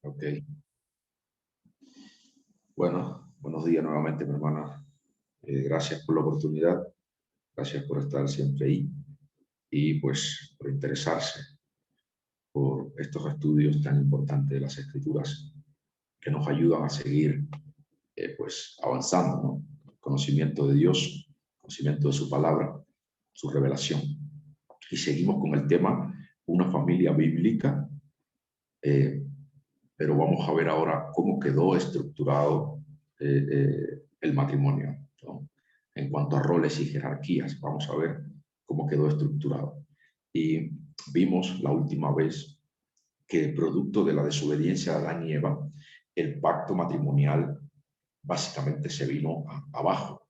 Ok. Bueno, buenos días nuevamente, mi hermana. Gracias por la oportunidad. Gracias por estar siempre ahí y pues por interesarse por estos estudios tan importantes de las Escrituras que nos ayudan a seguir pues avanzando, ¿no? Conocimiento de Dios, conocimiento de su palabra, su revelación. Y seguimos con el tema una familia bíblica, eh, pero vamos a ver ahora cómo quedó estructurado el matrimonio, ¿no? En cuanto a roles y jerarquías, vamos a ver cómo quedó estructurado. Y vimos la última vez que producto de la desobediencia de Adán y Eva, el pacto matrimonial básicamente se vino abajo.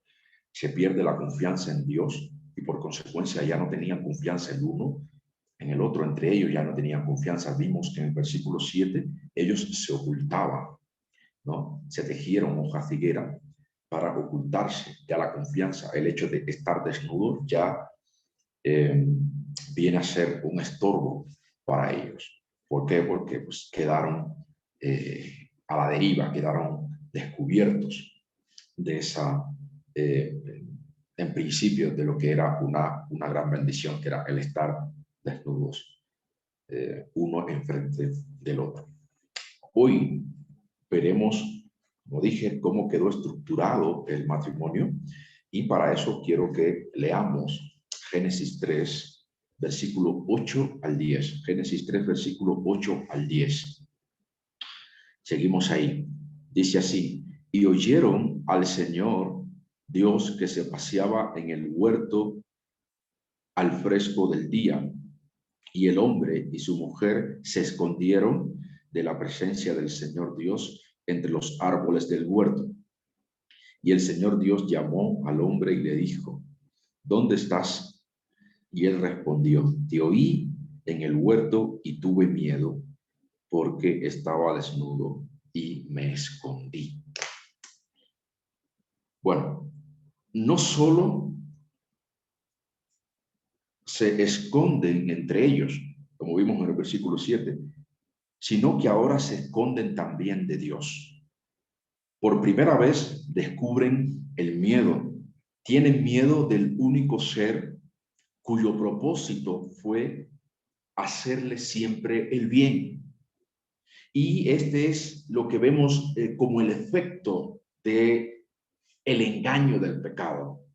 Se pierde la confianza en Dios y por consecuencia ya no tenían confianza el uno en el otro, entre ellos ya no tenían confianza. Vimos que en el versículo 7 ellos se ocultaban, ¿no? Se tejieron hojas de higuera para ocultarse. Ya la confianza, el hecho de estar desnudo ya viene a ser un estorbo para ellos. ¿Por qué? Porque pues, quedaron a la deriva, quedaron descubiertos de esa, en principio, de lo que era una gran bendición, que era el estar desnudos, uno enfrente del otro. Hoy veremos, como dije, cómo quedó estructurado el matrimonio y para eso quiero que leamos Génesis 3, versículo 8 al 10. Génesis 3, versículo 8 al 10. Seguimos ahí. Dice así: y oyeron al Señor Dios que se paseaba en el huerto al fresco del día, y el hombre y su mujer se escondieron de la presencia del Señor Dios entre los árboles del huerto. Y el Señor Dios llamó al hombre y le dijo: ¿dónde estás? Y él respondió: te oí en el huerto y tuve miedo, porque estaba desnudo y me escondí. Bueno, no solo se esconden entre ellos, como vimos en el versículo 7, sino que ahora se esconden también de Dios. Por primera vez descubren el miedo. Tienen miedo del único ser cuyo propósito fue hacerle siempre el bien. Y este es lo que vemos como el efecto de el engaño del pecado.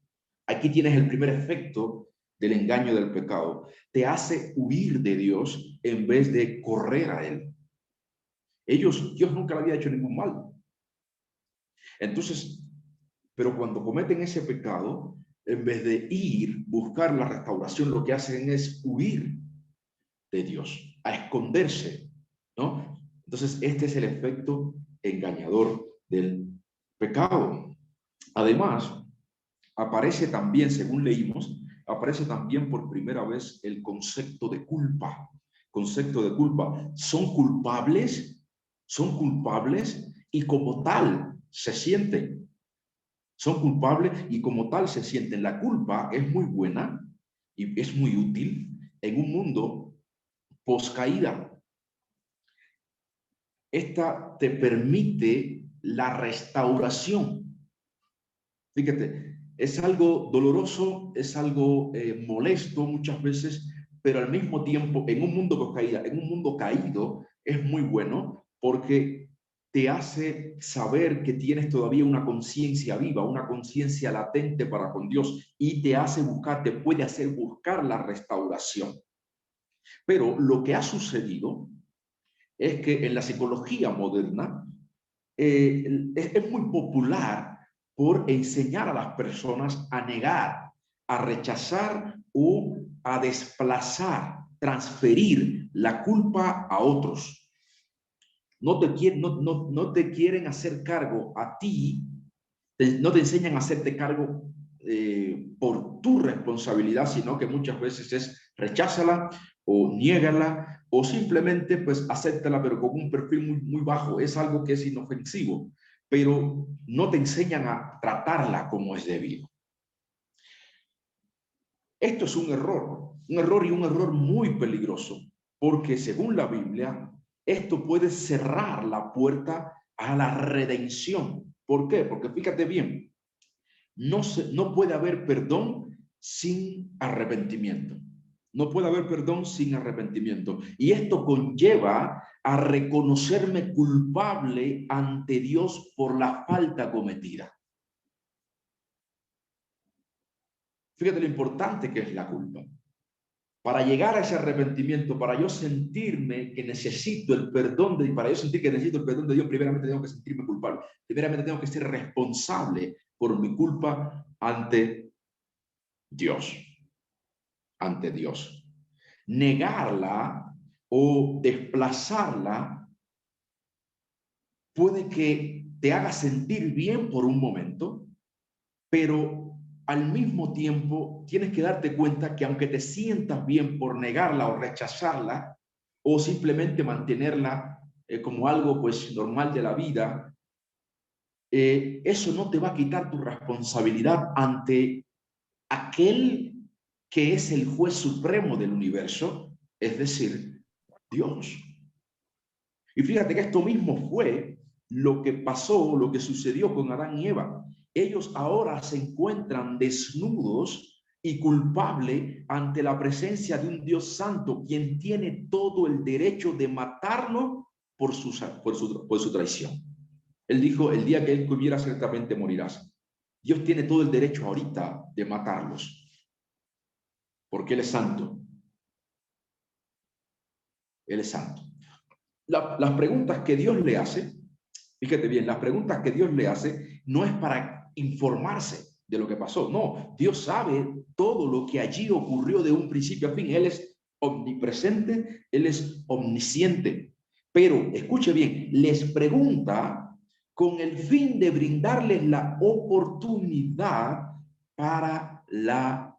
Aquí tienes el primer efecto del engaño del pecado. Te hace huir de Dios en vez de correr a Él. Dios nunca le había hecho ningún mal. Entonces, pero cuando cometen ese pecado, en vez de ir, buscar la restauración, lo que hacen es huir de Dios, a esconderse, ¿no? Entonces, este es el efecto engañador del pecado. Además, aparece también, según leímos, aparece también por primera vez el concepto de culpa. Concepto de culpa. Son culpables y como tal se sienten. Son culpables y como tal se sienten. La culpa es muy buena y es muy útil en un mundo poscaída. Esta te permite la restauración. Fíjate, es algo doloroso, es algo molesto muchas veces, pero al mismo tiempo en un mundo caído es muy bueno porque te hace saber que tienes todavía una conciencia viva, una conciencia latente para con Dios y te hace buscar, te puede hacer buscar la restauración. Pero lo que ha sucedido es que en la psicología moderna es muy popular por enseñar a las personas a negar, a rechazar o a desplazar, transferir la culpa a otros. No te quieren hacer cargo a ti, no te enseñan a hacerte cargo por tu responsabilidad, sino que muchas veces es recházala o niégala o simplemente pues acéptala, pero con un perfil muy bajo. Es algo que es inofensivo, pero no te enseñan a tratarla como es debido. Esto es un error y un error muy peligroso, porque según la Biblia, esto puede cerrar la puerta a la redención. ¿Por qué? Porque fíjate bien, no puede haber perdón sin arrepentimiento. No puede haber perdón sin arrepentimiento. Y esto conlleva a reconocerme culpable ante Dios por la falta cometida. Fíjate lo importante que es la culpa. Para llegar a ese arrepentimiento, para yo sentirme que necesito el perdón de Dios, para yo sentir que necesito el perdón de Dios, primeramente tengo que sentirme culpable. Primeramente tengo que ser responsable por mi culpa ante Dios. Ante Dios. Negarla o desplazarla puede que te haga sentir bien por un momento, pero al mismo tiempo tienes que darte cuenta que aunque te sientas bien por negarla o rechazarla o simplemente mantenerla como algo pues normal de la vida, eso no te va a quitar tu responsabilidad ante aquel que es el juez supremo del universo, es decir, Dios. Y fíjate que esto mismo fue lo que pasó, lo que sucedió con Adán y Eva. Ellos ahora se encuentran desnudos y culpables ante la presencia de un Dios santo, quien tiene todo el derecho de matarlo por su traición. Él dijo, el día que él comiera ciertamente morirás. Dios tiene todo el derecho ahorita de matarlos, porque Él es santo. Él es santo. Las preguntas que Dios le hace, fíjate bien, las preguntas que Dios le hace no es para informarse de lo que pasó. No, Dios sabe todo lo que allí ocurrió de un principio a fin. Él es omnipresente, Él es omnisciente. Pero, escuche bien, les pregunta con el fin de brindarles la oportunidad para la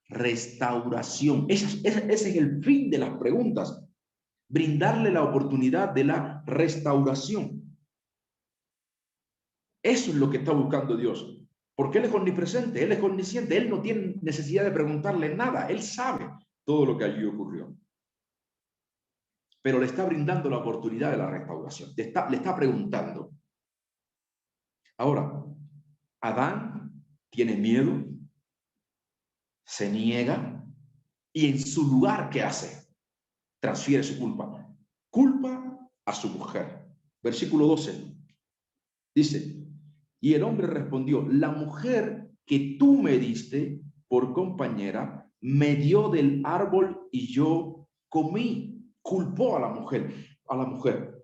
restauración. Ese es el fin de las preguntas. Brindarle la oportunidad de la restauración. Eso es lo que está buscando Dios. Porque Él es omnipresente, Él es omnisciente, Él no tiene necesidad de preguntarle nada, Él sabe todo lo que allí ocurrió. Pero le está brindando la oportunidad de la restauración, le está preguntando. Ahora, Adán tiene miedo, se niega y en su lugar, ¿qué hace? Transfiere su culpa. Culpa a su mujer. Versículo 12. Dice, y el hombre respondió, la mujer que tú me diste por compañera me dio del árbol y yo comí. Culpó a la mujer.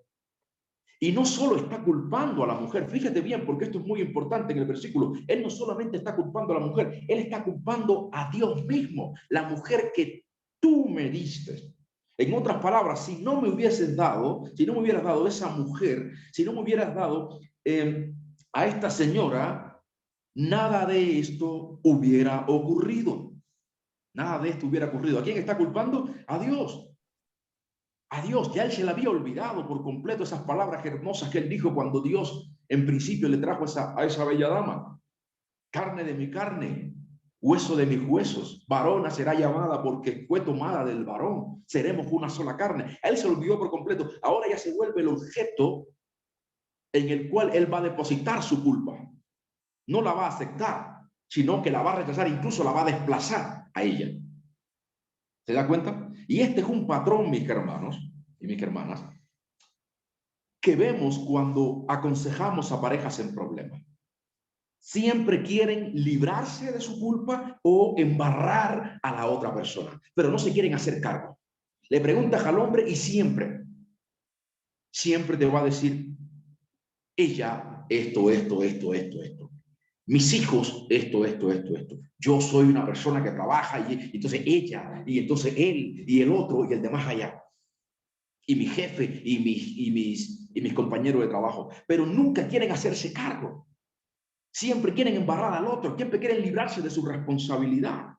Y no solo está culpando a la mujer, fíjate bien, porque esto es muy importante en el versículo. Él no solamente está culpando a la mujer, él está culpando a Dios mismo, la mujer que tú me diste. En otras palabras, si no me hubieras dado esa mujer, si no me hubieras dado a esta señora, nada de esto hubiera ocurrido. Nada de esto hubiera ocurrido. ¿A quién está culpando? A Dios. A Dios, ya él se le había olvidado por completo esas palabras hermosas que él dijo cuando Dios en principio le trajo a esa bella dama. Carne de mi carne, hueso de mis huesos, varona será llamada porque fue tomada del varón. Seremos una sola carne. Él se olvidó por completo. Ahora ya se vuelve el objeto en el cual él va a depositar su culpa. No la va a aceptar, sino que la va a rechazar, incluso la va a desplazar a ella. ¿Se da cuenta? Y este es un patrón, mis hermanos y mis hermanas, que vemos cuando aconsejamos a parejas en problemas. Siempre quieren librarse de su culpa o embarrar a la otra persona, pero no se quieren hacer cargo. Le preguntas al hombre y siempre te va a decir, ella, esto. Mis hijos, esto. Yo soy una persona que trabaja y entonces ella, y entonces él, y el otro, y el de más allá. Y mi jefe, y mis compañeros de trabajo. Pero nunca quieren hacerse cargo. Siempre quieren embarrar al otro, siempre quieren librarse de su responsabilidad.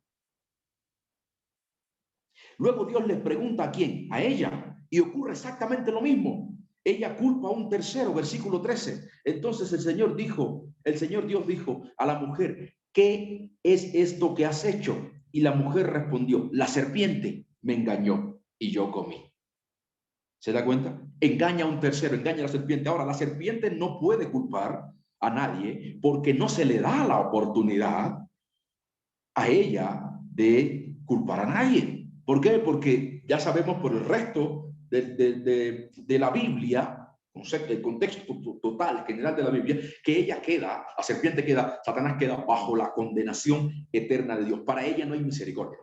Luego Dios les pregunta a quién, a ella, y ocurre exactamente lo mismo. Ella culpa a un tercero, versículo 13. Entonces el Señor Dios dijo a la mujer, ¿qué es esto que has hecho? Y la mujer respondió, la serpiente me engañó y yo comí. ¿Se da cuenta? engaña a un tercero, engaña a la serpiente. Ahora, la serpiente no puede culpar a nadie porque no se le da la oportunidad a ella de culpar a nadie. ¿Por qué? Porque ya sabemos por el resto de la Biblia, el contexto total, general de la Biblia, que ella queda, la serpiente queda, Satanás queda bajo la condenación eterna de Dios. Para ella no hay misericordia,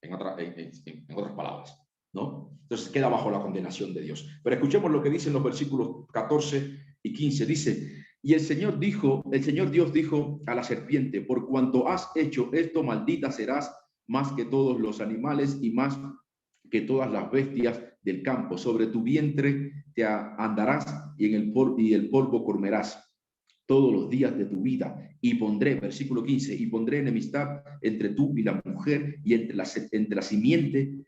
en otras palabras, ¿no? Entonces queda bajo la condenación de Dios. Pero escuchemos lo que dicen los versículos 14 y 15. Dice: y el Señor Dios dijo a la serpiente: por cuanto has hecho esto, maldita serás más que todos los animales y más que todas las bestias del campo. Sobre tu vientre te andarás y el polvo comerás todos los días de tu vida. Y pondré, versículo 15, y pondré enemistad entre tú y la mujer, y entre la simiente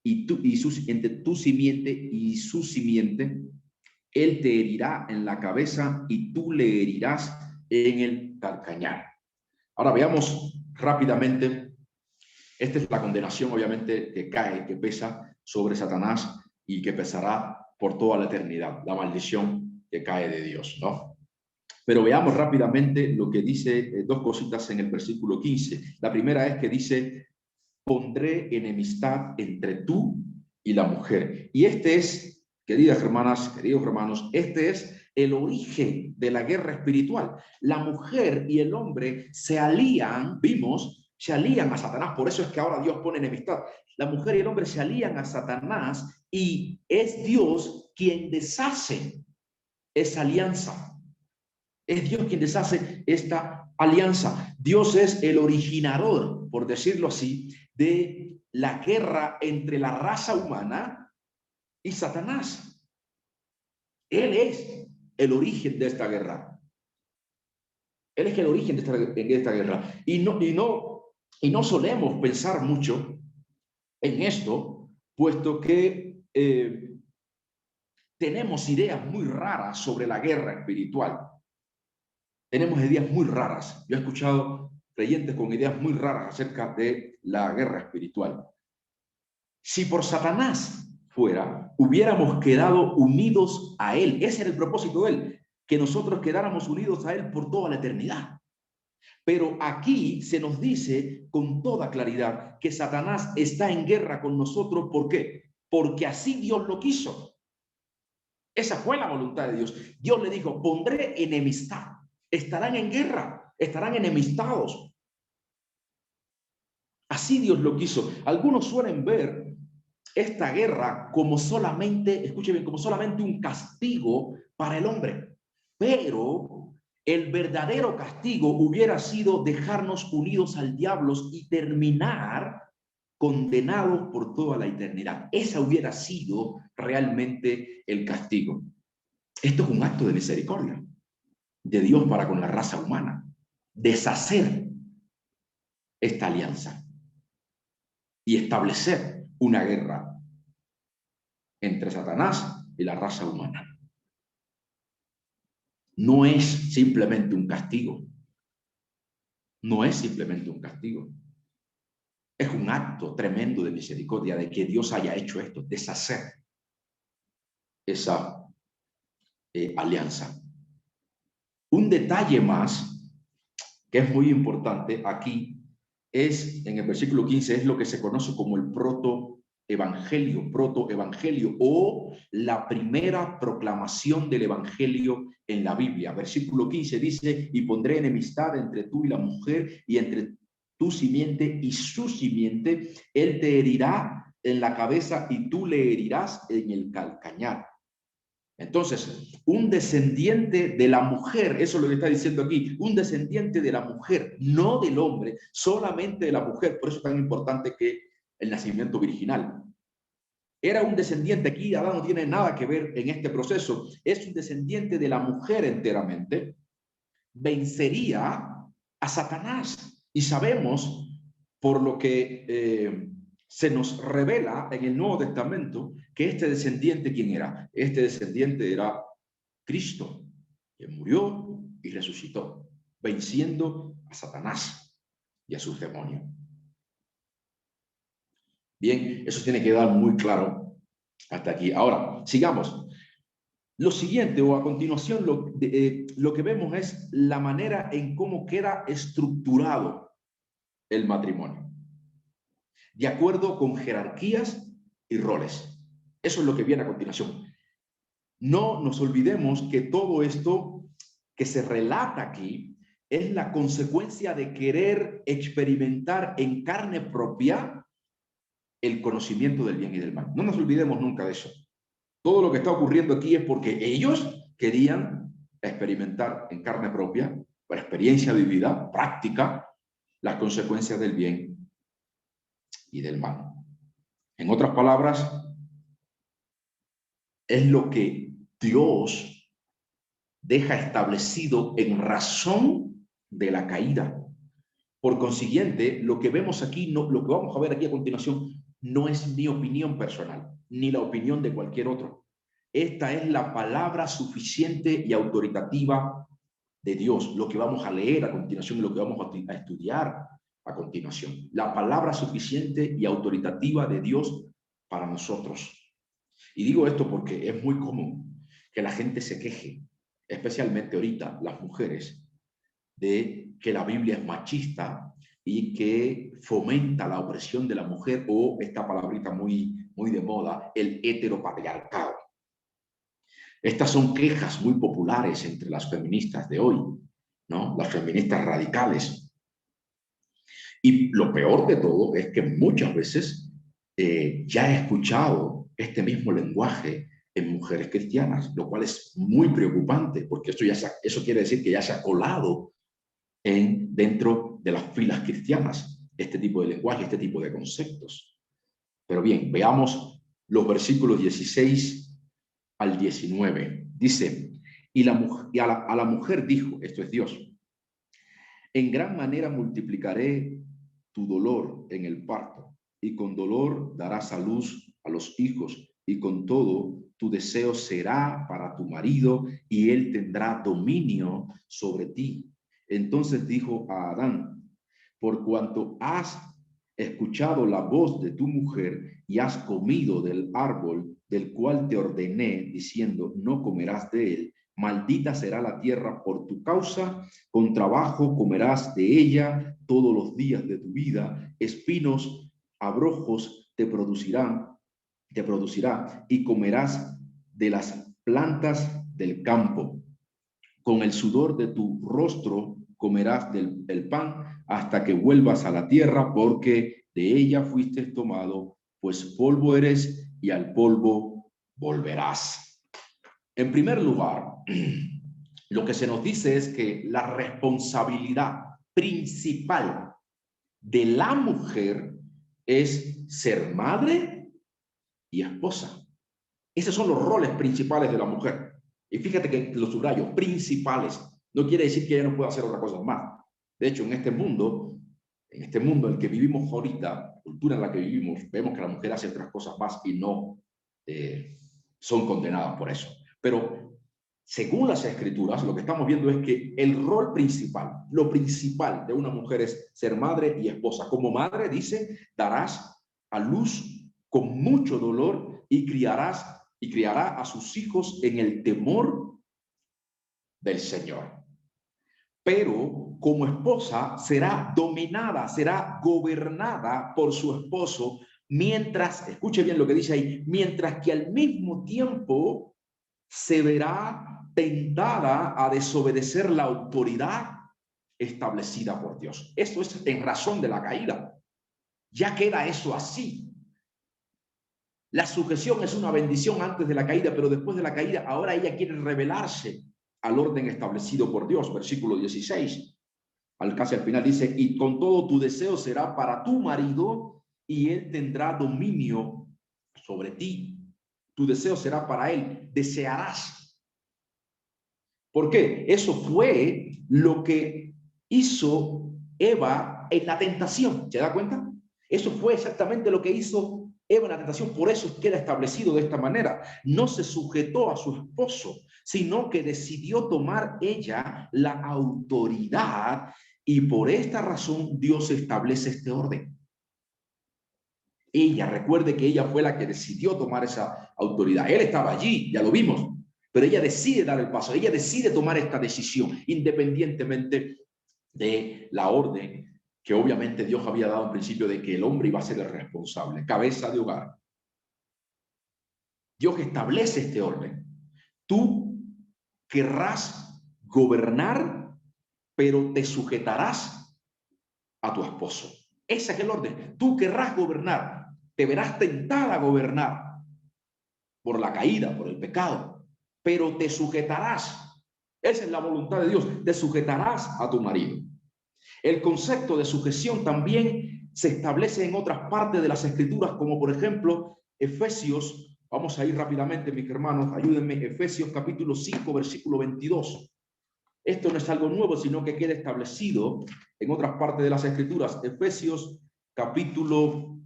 entre tu simiente y su simiente. Él te herirá en la cabeza y tú le herirás en el calcañar. Ahora veamos rápidamente. Esta es la condenación, obviamente, que cae, que pesa sobre Satanás y que pesará por toda la eternidad. La maldición que cae de Dios, ¿no? Pero veamos rápidamente lo que dice, dos cositas en el versículo 15. La primera es que dice: pondré enemistad entre tú y la mujer. Y este es, queridas hermanas, queridos hermanos, este es el origen de la guerra espiritual. La mujer y el hombre se alían, se alían a Satanás. Por eso es que ahora Dios pone enemistad. La mujer y el hombre se alían a Satanás y es Dios quien deshace esa alianza. Es Dios quien deshace esta alianza. Dios es el originador, por decirlo así, de la guerra entre la raza humana y Satanás. Él es el origen de esta guerra. Él es el origen de esta guerra. Y no solemos pensar mucho en esto, puesto que tenemos ideas muy raras sobre la guerra espiritual. Tenemos ideas muy raras. Yo he escuchado creyentes con ideas muy raras acerca de la guerra espiritual. Si por Satanás fuera, hubiéramos quedado unidos a él. Ese era el propósito de él, que nosotros quedáramos unidos a él por toda la eternidad. Pero aquí se nos dice con toda claridad que Satanás está en guerra con nosotros. ¿Por qué? Porque así Dios lo quiso. Esa fue la voluntad de Dios. Dios le dijo: pondré enemistad. Estarán en guerra, estarán enemistados. Así Dios lo quiso. Algunos suelen ver esta guerra como solamente, escuchen bien, como solamente un castigo para el hombre. Pero el verdadero castigo hubiera sido dejarnos unidos al diablo y terminar condenados por toda la eternidad. Esa hubiera sido realmente el castigo. Esto es un acto de misericordia de Dios para con la raza humana. Deshacer esta alianza y establecer una guerra entre Satanás y la raza humana. No es simplemente un castigo. No es simplemente un castigo. Es un acto tremendo de misericordia de que Dios haya hecho esto, deshacer esa alianza. Un detalle más que es muy importante aquí es, en el versículo 15, es lo que se conoce como el protoevangelio o la primera proclamación del evangelio en la Biblia. Versículo 15 dice: y pondré enemistad entre tú y la mujer, y entre tu simiente y su simiente. Él te herirá en la cabeza y tú le herirás en el calcañar. Entonces, un descendiente de la mujer, eso es lo que está diciendo aquí, un descendiente de la mujer, no del hombre, solamente de la mujer. Por eso es tan importante que el nacimiento virginal. Era un descendiente, aquí Adán no tiene nada que ver en este proceso, es un descendiente de la mujer enteramente, vencería a Satanás. Y sabemos, por lo que se nos revela en el Nuevo Testamento, que este descendiente, ¿quién era? Este descendiente era Cristo, que murió y resucitó, venciendo a Satanás y a sus demonios. Bien, eso tiene que quedar muy claro hasta aquí. Ahora, Bueno, sigamos. Lo siguiente, o a continuación, lo que vemos es la manera en cómo queda estructurado el matrimonio, de acuerdo con jerarquías y roles. Eso es lo que viene a continuación. No nos olvidemos que todo esto que se relata aquí es la consecuencia de querer experimentar en carne propia el conocimiento del bien y del mal. No nos olvidemos nunca de eso. Todo lo que está ocurriendo aquí es porque ellos querían experimentar en carne propia, por experiencia vivida, práctica, las consecuencias del bien y del mal. En otras palabras, es lo que Dios deja establecido en razón de la caída. Por consiguiente, lo que vemos aquí, lo que vamos a ver aquí a continuación, no es mi opinión personal, ni la opinión de cualquier otro. Esta es la palabra suficiente y autoritativa de Dios, lo que vamos a leer a continuación y lo que vamos a estudiar a continuación. La palabra suficiente y autoritativa de Dios para nosotros. Y digo esto porque es muy común que la gente se queje, especialmente ahorita las mujeres, de que la Biblia es machista y que fomenta la opresión de la mujer, o esta palabrita muy de moda, el heteropatriarcado. Estas son quejas muy populares entre las feministas de hoy, ¿no? Las feministas radicales. Y lo peor de todo es que muchas veces ya he escuchado este mismo lenguaje en mujeres cristianas, lo cual es muy preocupante, porque eso quiere decir que ya se ha colado dentro de las filas cristianas este tipo de lenguaje, este tipo de conceptos. Pero bien, veamos los versículos 16 al 19. Dice, a la mujer dijo, esto es Dios, en gran manera multiplicaré tu dolor en el parto, y con dolor darás a luz a los hijos, y con todo tu deseo será para tu marido, y él tendrá dominio sobre ti. Entonces dijo a Adán, por cuanto has escuchado la voz de tu mujer y has comido del árbol del cual te ordené, diciendo, no comerás de él, maldita será la tierra por tu causa, con trabajo comerás de ella todos los días de tu vida, espinos, abrojos te producirá, y comerás de las plantas del campo. Con el sudor de tu rostro comerás el pan hasta que vuelvas a la tierra, porque de ella fuiste tomado, pues polvo eres y al polvo volverás. En primer lugar, lo que se nos dice es que la responsabilidad principal de la mujer es ser madre y esposa. Esos son los roles principales de la mujer. Y fíjate que los subrayo, principales. No quiere decir que ella no pueda hacer otra cosa más. De hecho, en este mundo en el que vivimos ahorita, cultura en la que vivimos, vemos que la mujer hace otras cosas más y no son condenadas por eso. Pero según las escrituras, lo que estamos viendo es que el rol principal, lo principal de una mujer es ser madre y esposa. Como madre, dice, darás a luz con mucho dolor y criará a sus hijos en el temor del Señor. Pero como esposa será dominada, será gobernada por su esposo, mientras, escuche bien lo que dice ahí, mientras que al mismo tiempo se verá tentada a desobedecer la autoridad establecida por Dios. Esto es en razón de la caída. Ya queda eso así. La sujeción es una bendición antes de la caída, pero después de la caída, ahora ella quiere rebelarse al orden establecido por Dios. Versículo 16. Casi al final dice, y con todo tu deseo será para tu marido, y él tendrá dominio sobre ti. Tu deseo será para él, desearás. ¿Por qué? Eso fue lo que hizo Eva en la tentación. ¿Se da cuenta? Eso fue exactamente lo que hizo Eva en la tentación. Por eso queda establecido de esta manera. No se sujetó a su esposo, sino que decidió tomar ella la autoridad, y por esta razón Dios establece este orden. Ella, recuerde que ella fue la que decidió tomar esa autoridad. Él estaba allí, ya lo vimos, pero ella decide dar el paso, ella decide tomar esta decisión, independientemente de la orden que obviamente Dios había dado en principio de que el hombre iba a ser el responsable, cabeza de hogar. Dios establece este orden. Tú querrás gobernar, pero te sujetarás a tu esposo. Ese es el orden. Tú querrás gobernar, te verás tentada a gobernar por la caída, por el pecado, pero te sujetarás. Esa es la voluntad de Dios. Te sujetarás a tu marido. El concepto de sujeción también se establece en otras partes de las Escrituras, como por ejemplo Efesios. Vamos a ir rápidamente, mis hermanos, ayúdenme. Efesios capítulo 5, versículo 22. Esto no es algo nuevo, sino que queda establecido en otras partes de las Escrituras. Efesios capítulo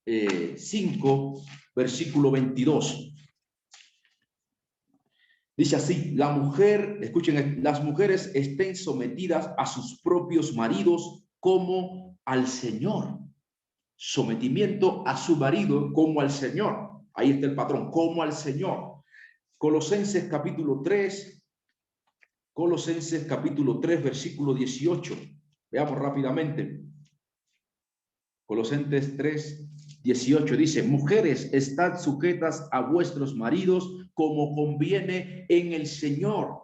5, versículo 22. Dice así: la mujer, escuchen, las mujeres estén sometidas a sus propios maridos como al Señor. Sometimiento a su marido como al Señor. Ahí está el patrón, como al Señor. Colosenses capítulo 3, Colosenses capítulo 3, versículo 18. Veamos rápidamente. Colosenses 3, 18 dice: mujeres, estad sujetas a vuestros maridos como conviene en el Señor.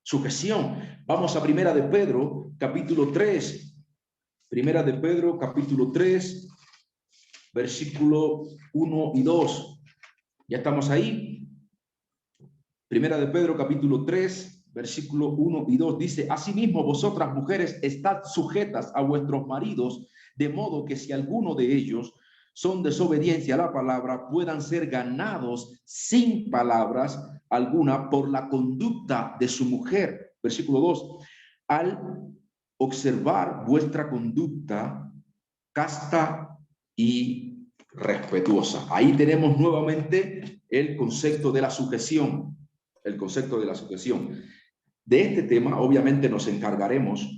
Sujeción. Vamos a Primera de Pedro, capítulo 3. Primera de Pedro, capítulo 3, versículo 1 y 2. ¿Ya estamos ahí? Primera de Pedro, capítulo 3, versículo 1 y 2. Dice: asimismo, vosotras mujeres, estad sujetas a vuestros maridos, de modo que si alguno de ellos son desobediencia a la palabra, puedan ser ganados sin palabras alguna por la conducta de su mujer. Versículo 2. Al observar vuestra conducta casta y respetuosa. Ahí tenemos nuevamente el concepto de la sujeción. El concepto de la sujeción. De este tema, obviamente, nos encargaremos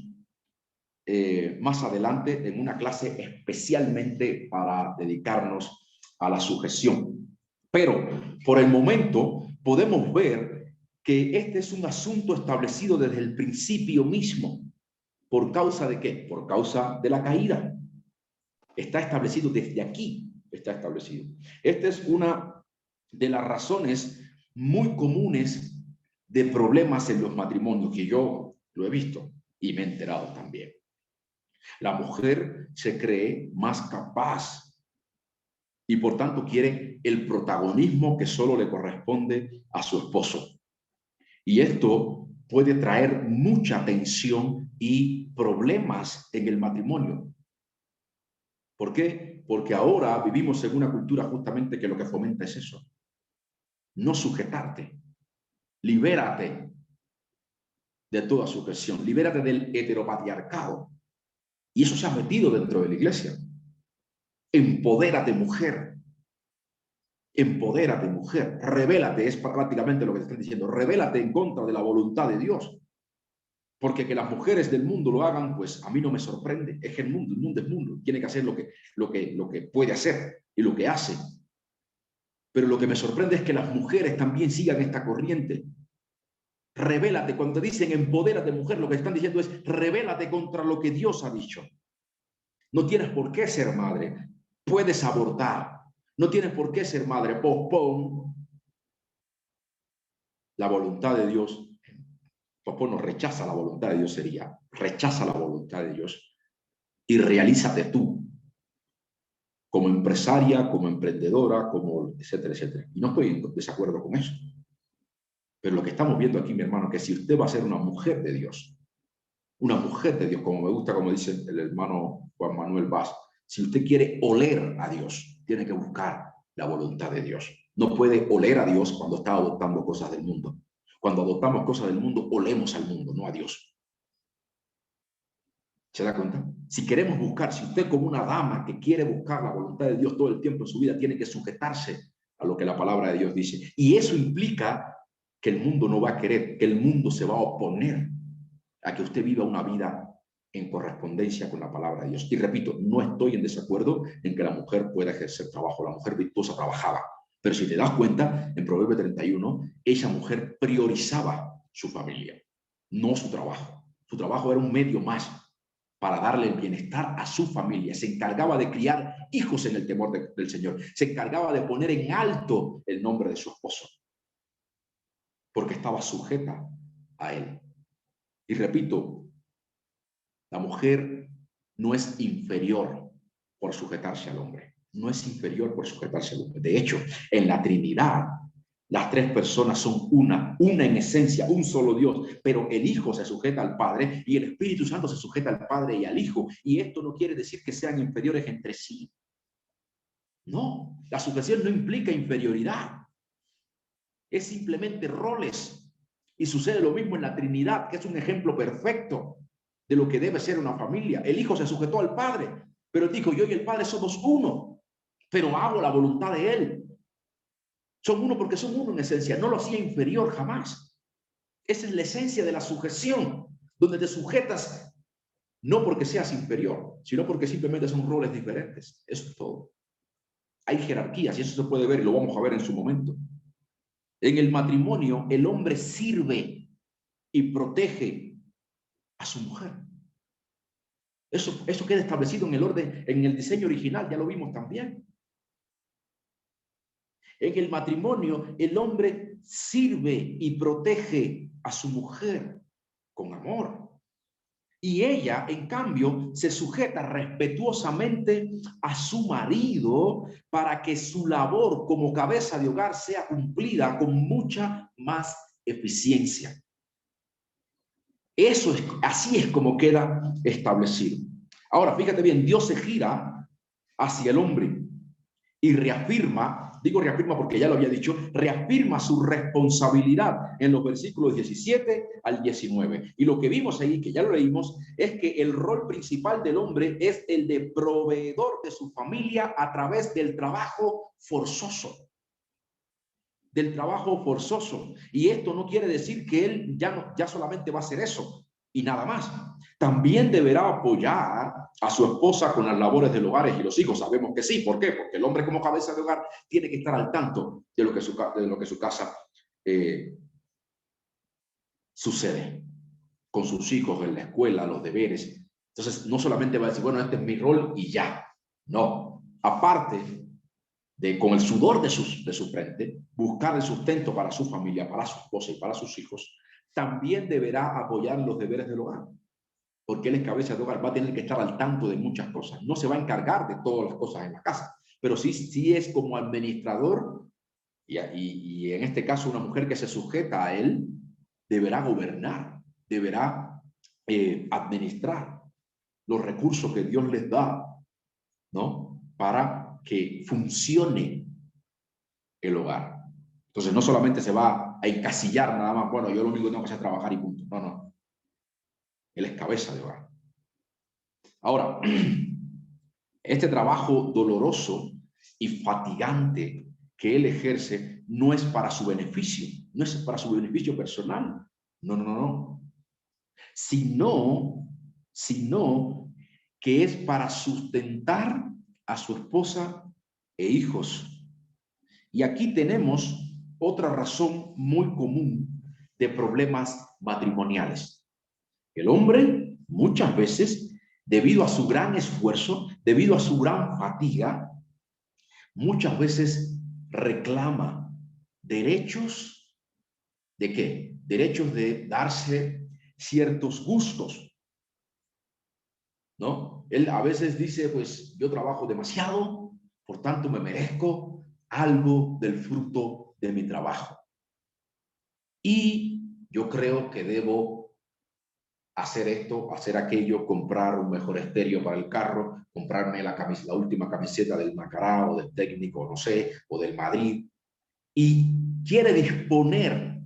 más adelante en una clase especialmente para dedicarnos a la sujeción. Pero por el momento podemos ver que este es un asunto establecido desde el principio mismo. ¿Por causa de qué? Por causa de la caída. Está establecido desde aquí, está establecido. Esta es una de las razones muy comunes de problemas en los matrimonios, que yo lo he visto y me he enterado también. La mujer se cree más capaz y por tanto quiere el protagonismo que solo le corresponde a su esposo. Y esto puede traer mucha tensión y problemas en el matrimonio. ¿Por qué? Porque ahora vivimos en una cultura justamente que lo que fomenta es eso. No sujetarte. Libérate de toda sujeción. Libérate del heteropatriarcado. Y eso se ha metido dentro de la iglesia. Empodérate, mujer. Empodérate, mujer. Revélate, es prácticamente lo que te están diciendo. Revélate en contra de la voluntad de Dios. Porque que las mujeres del mundo lo hagan, pues a mí no me sorprende. Es que el mundo es mundo. Tiene que hacer lo que puede hacer y lo que hace. Pero lo que me sorprende es que las mujeres también sigan esta corriente. Revélate. Cuando te dicen empodérate, mujer, lo que están diciendo es revélate contra lo que Dios ha dicho. No tienes por qué ser madre. Puedes abortar. No tienes por qué ser madre. Pospon la voluntad de Dios. Pospon no rechaza la voluntad de Dios, sería. Rechaza la voluntad de Dios y realízate tú. Como empresaria, como emprendedora, como etcétera, etcétera. Y no estoy en desacuerdo con eso. Pero lo que estamos viendo aquí, mi hermano, que si usted va a ser una mujer de Dios, como me gusta, como dice el hermano Juan Manuel Vaz, si usted quiere oler a Dios, tiene que buscar la voluntad de Dios. No puede oler a Dios cuando está adoptando cosas del mundo. Cuando adoptamos cosas del mundo, olemos al mundo, no a Dios. ¿Se da cuenta? Si queremos buscar, si usted como una dama que quiere buscar la voluntad de Dios todo el tiempo en su vida, tiene que sujetarse a lo que la palabra de Dios dice. Y eso implica que el mundo no va a querer, que el mundo se va a oponer a que usted viva una vida en correspondencia con la palabra de Dios. Y repito, no estoy en desacuerdo en que la mujer pueda ejercer trabajo. La mujer virtuosa trabajaba. Pero si te das cuenta, en Proverbios 31, esa mujer priorizaba su familia, no su trabajo. Su trabajo era un medio más para darle el bienestar a su familia. Se encargaba de criar hijos en el temor del Señor. Se encargaba de poner en alto el nombre de su esposo, porque estaba sujeta a él. Y repito, la mujer no es inferior por sujetarse al hombre. No es inferior por sujetarse al hombre. De hecho, en la Trinidad, las tres personas son una en esencia, un solo Dios, pero el Hijo se sujeta al Padre y el Espíritu Santo se sujeta al Padre y al Hijo. Y esto no quiere decir que sean inferiores entre sí. No, la sujeción no implica inferioridad. Es simplemente roles. Y sucede lo mismo en la Trinidad, que es un ejemplo perfecto de lo que debe ser una familia. El Hijo se sujetó al Padre, pero dijo, yo y el Padre somos uno, pero hago la voluntad de Él. Son uno porque son uno en esencia. No lo hacía inferior jamás. Esa es la esencia de la sujeción, donde te sujetas no porque seas inferior, sino porque simplemente son roles diferentes. Eso es todo. Hay jerarquías y eso se puede ver y lo vamos a ver en su momento. En el matrimonio, el hombre sirve y protege a su mujer. Eso queda establecido en el orden, en el diseño original, ya lo vimos también. En el matrimonio, el hombre sirve y protege a su mujer con amor. Y ella, en cambio, se sujeta respetuosamente a su marido para que su labor como cabeza de hogar sea cumplida con mucha más eficiencia. Así es como queda establecido. Ahora, fíjate bien, Dios se gira hacia el hombre y reafirma, digo reafirma porque ya lo había dicho, reafirma su responsabilidad en los versículos 17 al 19. Y lo que vimos ahí, que ya lo leímos, es que el rol principal del hombre es el de proveedor de su familia a través del trabajo forzoso. Del trabajo forzoso. Y esto no quiere decir que él ya solamente va a hacer eso y nada más. También deberá apoyar a su esposa con las labores del hogar y los hijos. Sabemos que sí. ¿Por qué? Porque el hombre como cabeza de hogar tiene que estar al tanto de lo que su casa sucede con sus hijos en la escuela, los deberes. Entonces, no solamente va a decir, bueno, este es mi rol y ya. No. Aparte con el sudor de su frente, buscar el sustento para su familia, para su esposa y para sus hijos, también deberá apoyar los deberes del hogar, porque él es cabeza de hogar, va a tener que estar al tanto de muchas cosas. No se va a encargar de todas las cosas en la casa, pero sí es como administrador, y en este caso una mujer que se sujeta a él, deberá gobernar, deberá administrar los recursos que Dios les da, ¿no? Para que funcione el hogar. Entonces no solamente se va a encasillar nada más, bueno, yo lo único que tengo que hacer es trabajar y punto. No, no. Él es cabeza de hogar. Ahora, este trabajo doloroso y fatigante que él ejerce no es para su beneficio, no es para su beneficio personal. No, no, no, no. Sino que es para sustentar a su esposa e hijos. Y aquí tenemos otra razón muy común de problemas matrimoniales. El hombre, muchas veces, debido a su gran esfuerzo, debido a su gran fatiga, muchas veces reclama derechos ¿de qué? Derechos de darse ciertos gustos, ¿no? Él a veces dice, pues yo trabajo demasiado, por tanto me merezco algo del fruto de mi trabajo. Y yo creo que debo hacer esto, hacer aquello, comprar un mejor estéreo para el carro, comprarme la última camiseta del Macará o del Técnico, no sé, o del Madrid. Y quiere disponer,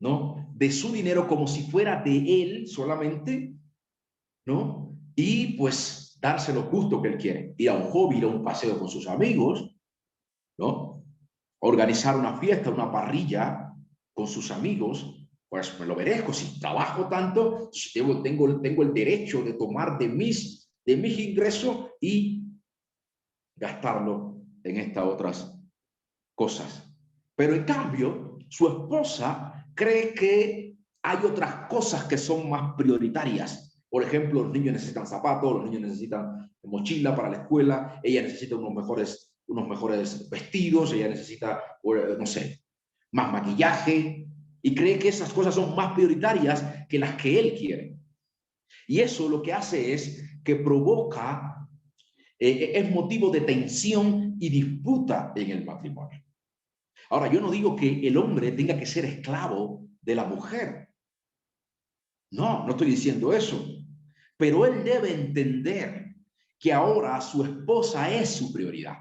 ¿no?, de su dinero como si fuera de él solamente, ¿no? Y pues darse lo justo que él quiere. Ir a un hobby, ir a un paseo con sus amigos, ¿no? Organizar una fiesta, una parrilla con sus amigos, pues me lo merezco. Si trabajo tanto, tengo el derecho de tomar de mis ingresos y gastarlo en estas otras cosas. Pero en cambio, su esposa cree que hay otras cosas que son más prioritarias. Por ejemplo, los niños necesitan zapatos, los niños necesitan mochila para la escuela, ella necesita unos mejores vestidos, ella necesita, no sé, más maquillaje, y cree que esas cosas son más prioritarias que las que él quiere. Y eso lo que hace es que provoca, es motivo de tensión y disputa en el matrimonio. Ahora, yo no digo que el hombre tenga que ser esclavo de la mujer. No, no estoy diciendo eso. Pero él debe entender que ahora su esposa es su prioridad.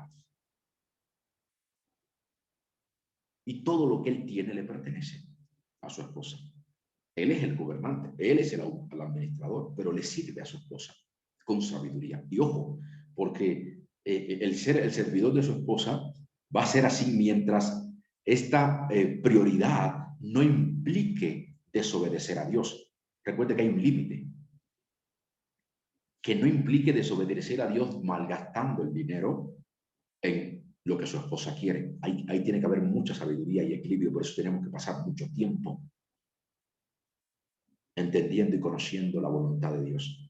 Y todo lo que él tiene le pertenece a su esposa. Él es el gobernante, él es el administrador, pero le sirve a su esposa con sabiduría. Y ojo, porque el ser el servidor de su esposa va a ser así mientras esta prioridad no implique desobedecer a Dios. Recuerde que hay un límite. Que no implique desobedecer a Dios malgastando el dinero en lo que su esposa quiere. Ahí tiene que haber mucha sabiduría y equilibrio, por eso tenemos que pasar mucho tiempo entendiendo y conociendo la voluntad de Dios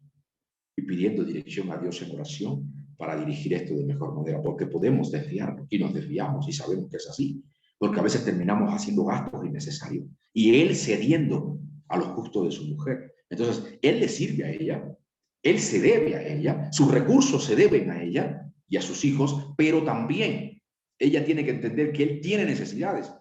y pidiendo dirección a Dios en oración para dirigir esto de mejor manera, porque podemos desviarnos y nos desviamos y sabemos que es así, porque a veces terminamos haciendo gastos innecesarios y él cediendo a los gustos de su mujer. Entonces, él le sirve a ella, él se debe a ella, sus recursos se deben a ella y a sus hijos, pero también ella tiene que entender que él tiene necesidades.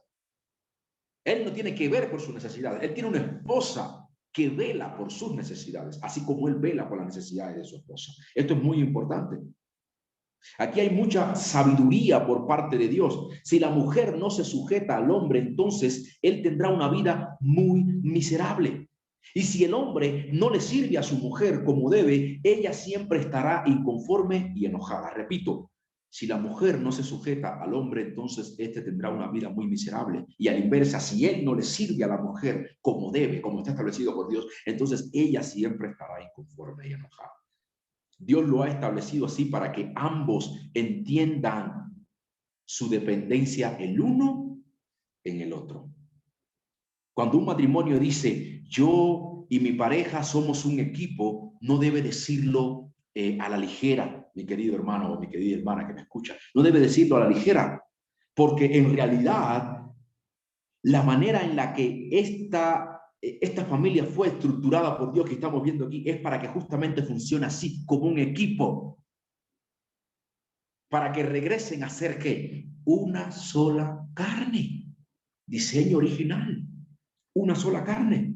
Él no tiene que ver por sus necesidades, él tiene una esposa que vela por sus necesidades, así como él vela por las necesidades de su esposa. Esto es muy importante. Aquí hay mucha sabiduría por parte de Dios. Si la mujer no se sujeta al hombre, entonces él tendrá una vida muy miserable. Y si el hombre no le sirve a su mujer como debe, ella siempre estará inconforme y enojada. Repito, si la mujer no se sujeta al hombre, entonces este tendrá una vida muy miserable. Y a la inversa, si él no le sirve a la mujer como debe, como está establecido por Dios, entonces ella siempre estará inconforme y enojada. Dios lo ha establecido así para que ambos entiendan su dependencia el uno en el otro. Cuando un matrimonio dice, yo y mi pareja somos un equipo, no debe decirlo a la ligera, mi querido hermano o mi querida hermana que me escucha. No debe decirlo a la ligera, porque en realidad la manera en la que esta familia fue estructurada por Dios que estamos viendo aquí es para que justamente funcione así, como un equipo. Para que regresen a ser ¿qué? Una sola carne. Diseño original. Una sola carne.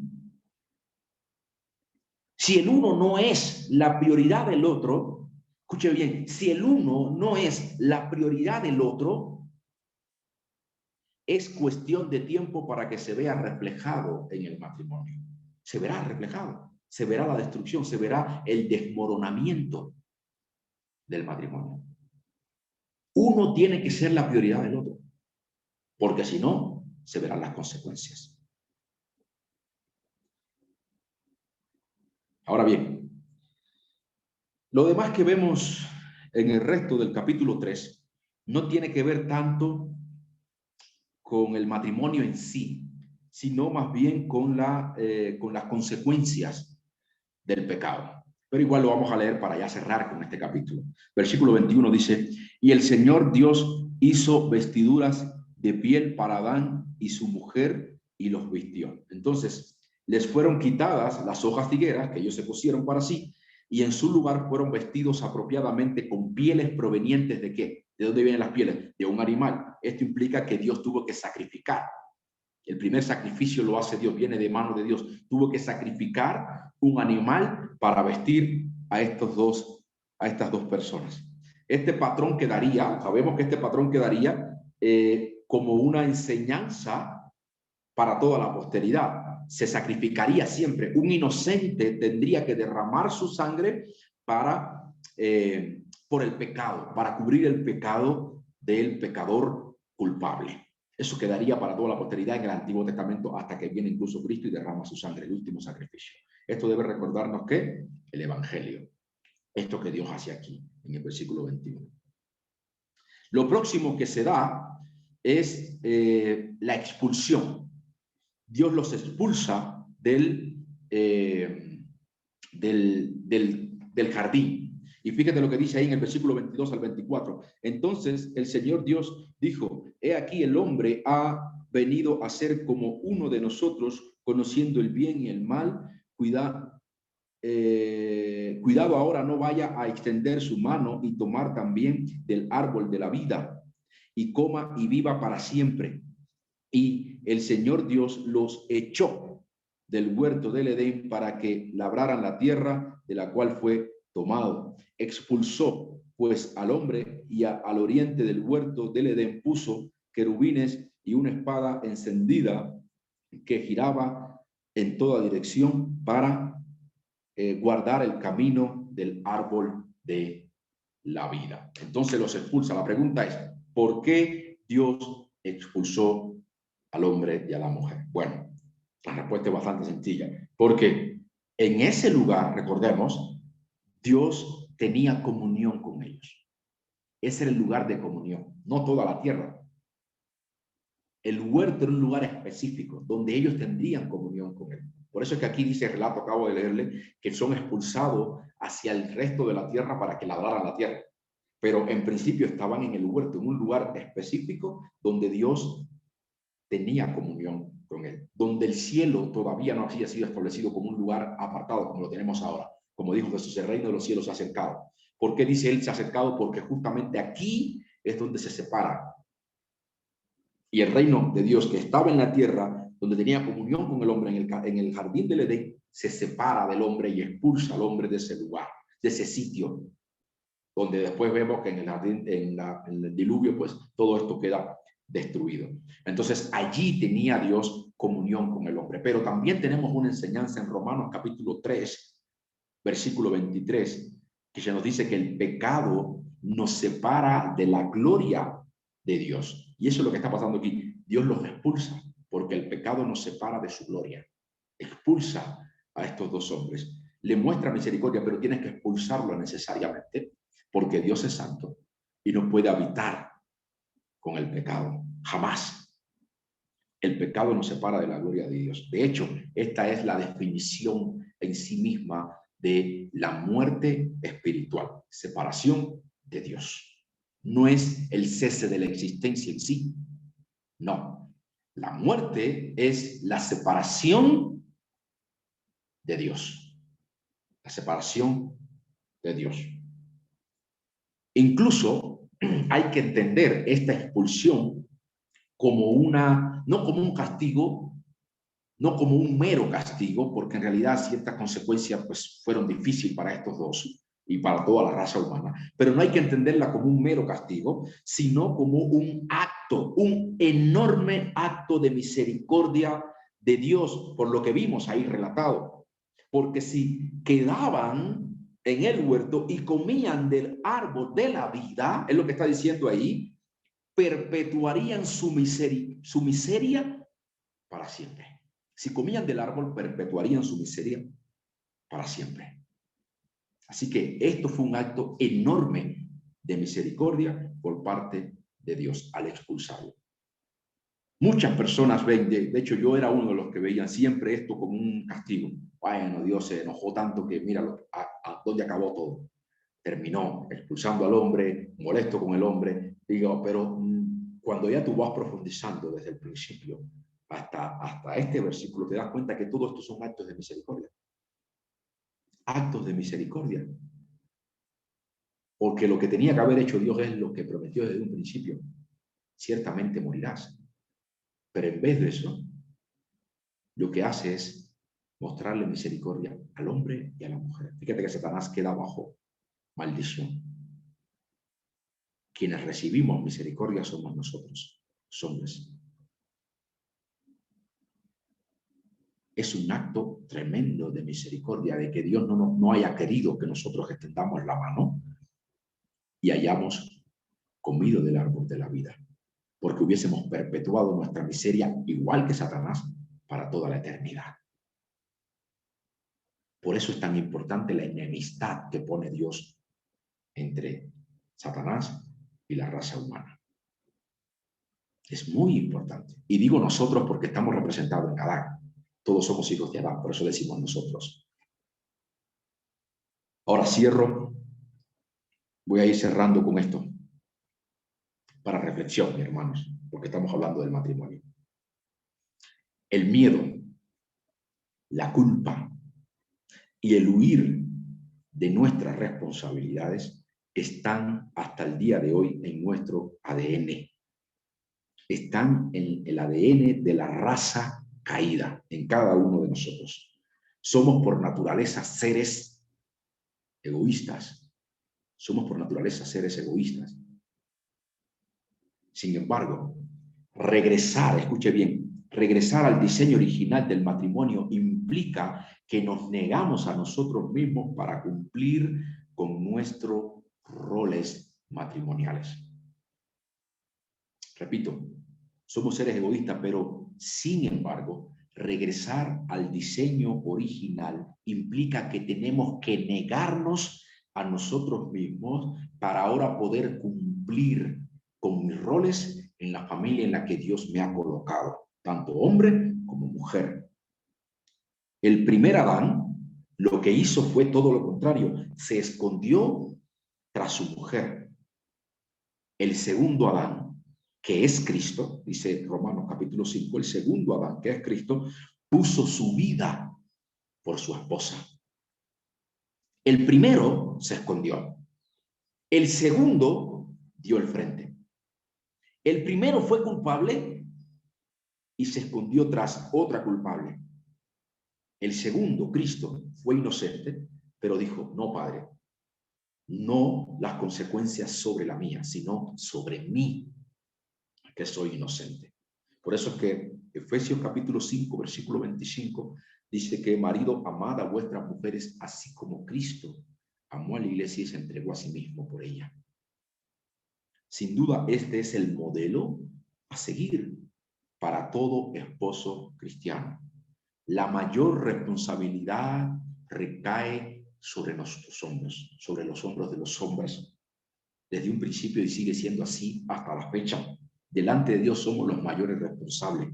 Si el uno no es la prioridad del otro, escuche bien, si el uno no es la prioridad del otro, es cuestión de tiempo para que se vea reflejado en el matrimonio. Se verá reflejado, se verá la destrucción, se verá el desmoronamiento del matrimonio. Uno tiene que ser la prioridad del otro, porque si no, se verán las consecuencias. Ahora bien, lo demás que vemos en el resto del capítulo 3 no tiene que ver tanto con el matrimonio en sí, sino más bien con las consecuencias del pecado. Pero igual lo vamos a leer para ya cerrar con este capítulo. Versículo 21 dice, y el Señor Dios hizo vestiduras de piel para Adán y su mujer y los vistió. Entonces, les fueron quitadas las hojas de higuera que ellos se pusieron para sí y en su lugar fueron vestidos apropiadamente con pieles provenientes ¿de qué? ¿De dónde vienen las pieles? De un animal. Esto implica que Dios tuvo que sacrificar. El primer sacrificio lo hace Dios, viene de mano de Dios. Tuvo que sacrificar un animal para vestir a estas dos personas. Este patrón quedaría, sabemos que este patrón quedaría como una enseñanza para toda la posteridad. Se sacrificaría siempre. Un inocente tendría que derramar su sangre por el pecado, para cubrir el pecado del pecador culpable. Eso quedaría para toda la posteridad en el Antiguo Testamento hasta que viene incluso Cristo y derrama su sangre, el último sacrificio. Esto debe recordarnos que el Evangelio, esto que Dios hace aquí, en el versículo 21. Lo próximo que se da es la expulsión. Dios los expulsa del jardín. Y fíjate lo que dice ahí en el versículo 22 al 24. Entonces el Señor Dios dijo: he aquí el hombre ha venido a ser como uno de nosotros, conociendo el bien y el mal. Cuidado ahora no vaya a extender su mano y tomar también del árbol de la vida, y coma y viva para siempre. Y el Señor Dios los echó del huerto del Edén para que labraran la tierra de la cual fue tomado. Expulsó pues al hombre, y al oriente del huerto del Edén puso querubines y una espada encendida que giraba en toda dirección para guardar el camino del árbol de la vida. Entonces los expulsa. La pregunta es: ¿por qué Dios expulsó al hombre y a la mujer? Bueno, la respuesta es bastante sencilla. Porque en ese lugar, recordemos, Dios tenía comunión con ellos. Ese era el lugar de comunión, no toda la tierra. El huerto era un lugar específico donde ellos tendrían comunión con él. Por eso es que aquí dice el relato, acabo de leerle, que son expulsados hacia el resto de la tierra para que labraran la tierra. Pero en principio estaban en el huerto, en un lugar específico donde Dios tenía comunión con él, donde el cielo todavía no había sido establecido como un lugar apartado como lo tenemos ahora. Como dijo Jesús, el reino de los cielos se ha acercado. ¿Por qué dice él se ha acercado? Porque justamente aquí es donde se separa. Y el reino de Dios que estaba en la tierra, donde tenía comunión con el hombre en el jardín del Edén, se separa del hombre y expulsa al hombre de ese lugar, de ese sitio, donde después vemos que en el jardín, en el diluvio, pues todo esto queda destruido. Entonces allí tenía Dios comunión con el hombre. Pero también tenemos una enseñanza en Romanos capítulo 3, versículo 23, que se nos dice que el pecado nos separa de la gloria de Dios. Y eso es lo que está pasando aquí. Dios los expulsa porque el pecado nos separa de su gloria. Expulsa a estos dos hombres. Le muestra misericordia, pero tienes que expulsarlo necesariamente porque Dios es santo y no puede habitar con el pecado. Jamás. El pecado nos separa de la gloria de Dios. De hecho, esta es la definición en sí misma de la muerte espiritual. Separación de Dios. No es el cese de la existencia en sí. No. La muerte es la separación de Dios. La separación de Dios. Incluso hay que entender esta expulsión como no como un castigo, no como un mero castigo, porque en realidad ciertas consecuencias pues, fueron difíciles para estos dos y para toda la raza humana. Pero no hay que entenderla como un mero castigo, sino como un acto, un enorme acto de misericordia de Dios, por lo que vimos ahí relatado. Porque si quedaban en el huerto y comían del árbol de la vida, es lo que está diciendo ahí, perpetuarían su miseria para siempre. Si comían del árbol, perpetuarían su miseria para siempre. Así que esto fue un acto enorme de misericordia por parte de Dios al expulsarlo. Muchas personas ven, de hecho yo era uno de los que veían siempre esto como un castigo. Bueno, Dios se enojó tanto que mira a dónde acabó todo. Terminó expulsando al hombre, molesto con el hombre. Digo, pero cuando ya tú vas profundizando desde el principio hasta este versículo, te das cuenta que todo esto son actos de misericordia. Actos de misericordia. Porque lo que tenía que haber hecho Dios es lo que prometió desde un principio. Ciertamente morirás. Pero en vez de eso, lo que hace es mostrarle misericordia al hombre y a la mujer. Fíjate que Satanás queda bajo maldición. Quienes recibimos misericordia somos nosotros, los hombres. Es un acto tremendo de misericordia, de que Dios no haya querido que nosotros extendamos la mano y hayamos comido del árbol de la vida. porque hubiésemos perpetuado nuestra miseria igual que Satanás para toda la eternidad. Por eso es tan importante la enemistad que pone Dios entre Satanás y la raza humana. Es muy importante. Y digo nosotros porque estamos representados en Adán. Todos somos hijos de Adán, por eso decimos nosotros. Ahora cierro. Voy a ir cerrando con esto. Para reflexión, mis hermanos, porque estamos hablando del matrimonio. El miedo, la culpa y el huir de nuestras responsabilidades están hasta el día de hoy en nuestro ADN. Están en el ADN de la raza caída, en cada uno de nosotros. Somos por naturaleza seres egoístas. Somos por naturaleza seres egoístas. Sin embargo, regresar, escuche bien, regresar al diseño original del matrimonio implica que nos negamos a nosotros mismos para cumplir con nuestros roles matrimoniales. Repito, somos seres egoístas, pero sin embargo, regresar al diseño original implica que tenemos que negarnos a nosotros mismos para ahora poder cumplir con mis roles en la familia en la que Dios me ha colocado, tanto hombre como mujer. El primer Adán lo que hizo fue todo lo contrario, se escondió tras su mujer. El segundo Adán, que es Cristo, dice Romanos capítulo 5, el segundo Adán, que es Cristo, puso su vida por su esposa. El primero se escondió. El segundo dio el frente. El primero fue culpable y se escondió tras otra culpable. El segundo, Cristo, fue inocente, pero dijo, no, Padre, no las consecuencias sobre la mía, sino sobre mí, que soy inocente. Por eso es que Efesios capítulo 5, versículo 25, dice que marido, amad a vuestras mujeres, así como Cristo amó a la iglesia y se entregó a sí mismo por ella. Sin duda, este es el modelo a seguir para todo esposo cristiano. La mayor responsabilidad recae sobre nuestros hombros, sobre los hombros de los hombres, desde un principio y sigue siendo así hasta la fecha. Delante de Dios somos los mayores responsables.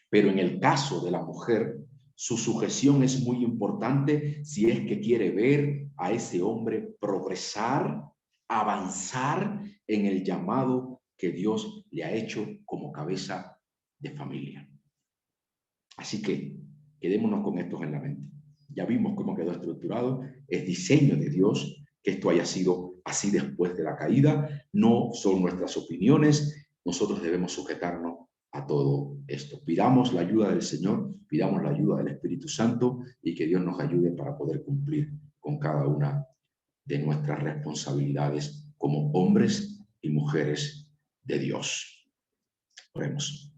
Pero en el caso de la mujer, su sujeción es muy importante si es que quiere ver a ese hombre progresar, avanzar en el llamado que Dios le ha hecho como cabeza de familia. Así que quedémonos con esto en la mente. Ya vimos cómo quedó estructurado, es diseño de Dios que esto haya sido así después de la caída, no son nuestras opiniones, nosotros debemos sujetarnos a todo esto. Pidamos la ayuda del Señor, pidamos la ayuda del Espíritu Santo y que Dios nos ayude para poder cumplir con cada una de nuestras responsabilidades como hombres y mujeres de Dios. Oremos.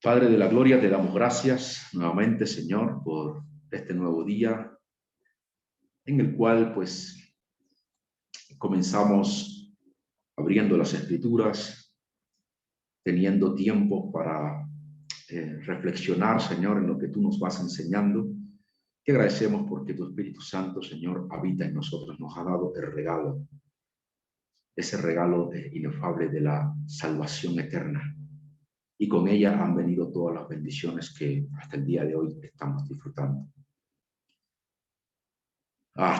Padre de la gloria, te damos gracias nuevamente, Señor, por este nuevo día en el cual, pues, comenzamos abriendo las Escrituras, teniendo tiempo para reflexionar, Señor, en lo que tú nos vas enseñando. Te agradecemos porque tu Espíritu Santo, Señor, habita en nosotros, nos ha dado el regalo, ese regalo inefable de la salvación eterna. Y con ella han venido todas las bendiciones que hasta el día de hoy estamos disfrutando.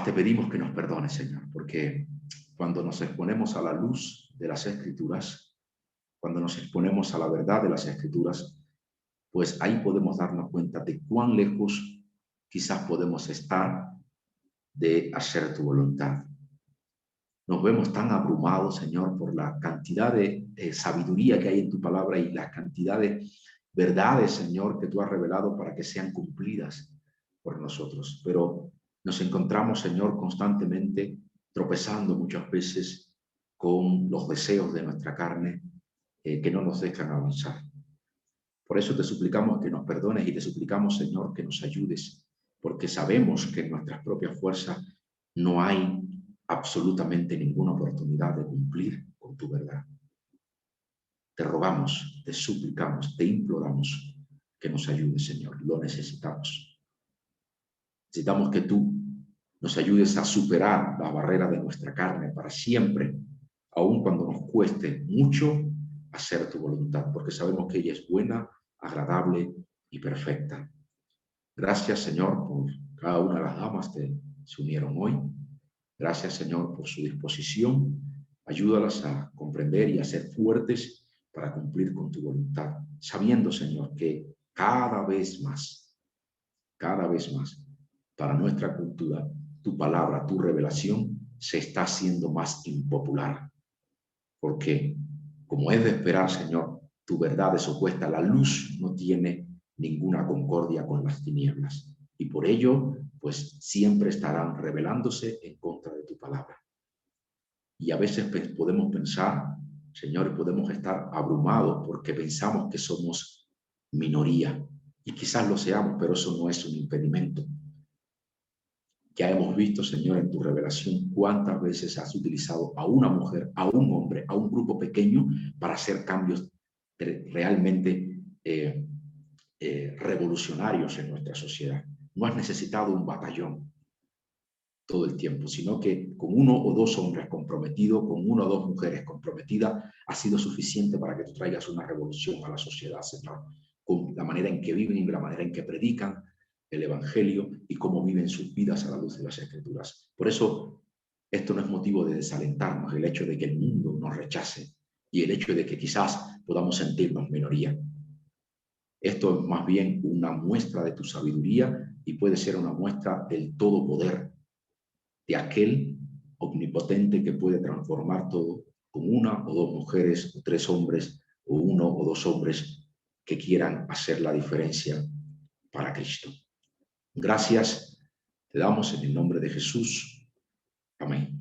Te pedimos que nos perdones, Señor, porque cuando nos exponemos a la luz de las Escrituras, cuando nos exponemos a la verdad de las Escrituras, pues ahí podemos darnos cuenta de cuán lejos quizás podemos estar de hacer tu voluntad. Nos vemos tan abrumados, Señor, por la cantidad de sabiduría que hay en tu palabra y la cantidad de verdades, Señor, que tú has revelado para que sean cumplidas por nosotros. Pero nos encontramos, Señor, constantemente tropezando muchas veces con los deseos de nuestra carne que no nos dejan avanzar. Por eso te suplicamos que nos perdones y te suplicamos, Señor, que nos ayudes, porque sabemos que en nuestras propias fuerzas no hay absolutamente ninguna oportunidad de cumplir con tu verdad. Te rogamos, te suplicamos, te imploramos que nos ayudes, Señor. Lo necesitamos. Necesitamos que tú nos ayudes a superar la barrera de nuestra carne para siempre, aun cuando nos cueste mucho hacer tu voluntad, porque sabemos que ella es buena, agradable y perfecta. Gracias, Señor, por cada una de las damas que se unieron hoy. Gracias, Señor, por su disposición. Ayúdalas a comprender y a ser fuertes para cumplir con tu voluntad, sabiendo, Señor, que cada vez más, para nuestra cultura, tu palabra, tu revelación se está haciendo más impopular. Porque, como es de esperar, Señor, tu verdad es opuesta. La luz no tiene ninguna concordia con las tinieblas. Y por ello, pues siempre estarán rebelándose en contra de tu palabra. Y a veces podemos pensar, Señor, podemos estar abrumados porque pensamos que somos minoría. Y quizás lo seamos, pero eso no es un impedimento. Ya hemos visto, Señor, en tu revelación cuántas veces has utilizado a una mujer, a un hombre, a un grupo pequeño para hacer cambios realmente revolucionarios en nuestra sociedad. No has necesitado un batallón todo el tiempo, sino que con uno o dos hombres comprometidos, con una o dos mujeres comprometidas, ha sido suficiente para que tú traigas una revolución a la sociedad, Señor, con la manera en que viven y la manera en que predican el Evangelio y cómo viven sus vidas a la luz de las Escrituras. Por eso, esto no es motivo de desalentarnos, el hecho de que el mundo nos rechace y el hecho de que quizás podamos sentirnos minoría. Esto es más bien una muestra de tu sabiduría y puede ser una muestra del todo poder de aquel omnipotente que puede transformar todo con una o dos mujeres o tres hombres o uno o dos hombres que quieran hacer la diferencia para Cristo. Gracias te damos en el nombre de Jesús. Amén.